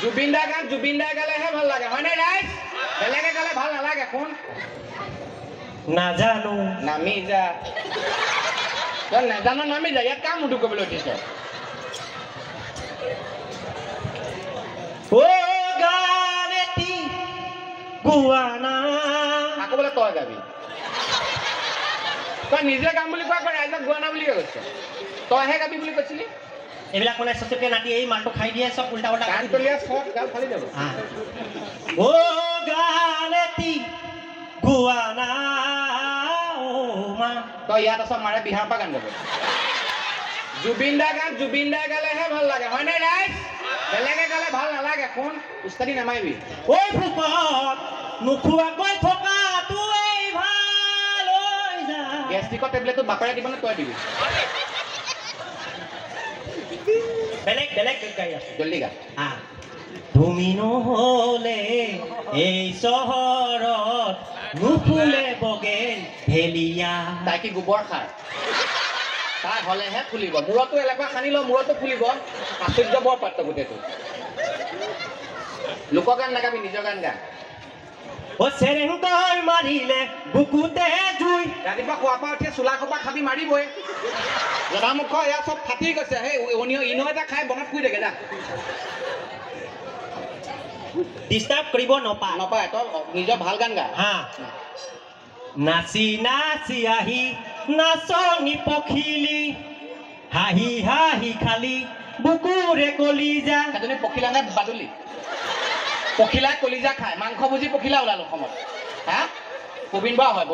জুবিন দাৰ গান জুবিন দাই গালেহে ভাল লাগে হয়নে ৰাইজ বেলেগে গালে ভাল নালাগে কোন নাজানো নামি যা তই নাজানো নামি যা ইয়াত কাম মুঠু কৰিবলৈ উঠিছ ও গানেতি গুৱানা আকৌ বোলে তই গাবি তই নিজে গাম বুলি কোৱা ৰাইজক গোৱা না বুলি কৈছ তইহে গাবি বুলি কৈছিলি এইবিলাক মানে সচকে নাতি এই মালটো খাই দিয়ে সব উল্টা উল্টা গান তলিয়া সব গাল ফালি যাব ও গানেতি গুৱানা ও মা তই ইয়াত আছ মাৰে বিহাৰ পৰা গান গাব জুবিন দাৰ গান জুবিন দাই গালেহে ভাল লাগে হয়নে ৰাইজ বেলেগে গালে ভাল নালাগে কোন উস্তাদি নামাৰিবি ঐ ফুকত নোখোৱাকৈ থকা তুই ভাল হৈ যা গেষ্ট্ৰিকৰ টেবলেটটো বাপৰে দিব নে তই দিবি বেলেগ বেলেগ গাই আছে জলদি গা তুমি নহলে এই চহৰত নুফুলে বগেন ভেলিয়া তাই কি গোবৰ খায় তাই হলেহে ফুলিব মূৰতো এলেকা খানি ল মূৰতো ফুলিব আশ্চৰ্য বৰ পাত্ৰ গোটেইটো লোকগান নাগাবি নিজৰ গান গা ও চেৰেংকৈ মাৰিলে বুকুতে জুই ৰাতিপুৱা খোৱাৰ পৰা উঠি চোলা খোপা খাবি মাৰিবই জনামুখ এয়া চব ফাটি গৈছে সেই ইনো এটা খাই বনাত শুই থাকে যা ডিষ্টাৰ্ব কৰিব নপায় নাপায় তই নিজৰ ভাল গান গা হা নাচি নাচি আহি নাচনি পখিলি হাঁহি হাঁহি খালি বুকুৰে কলিজা সেইজনী পখিলা নে বাদুলি পখিলাই কলিজা খায় মাংস ভুজি পখিলা ওলালো অসমত হা প্ৰবীণ বা হয়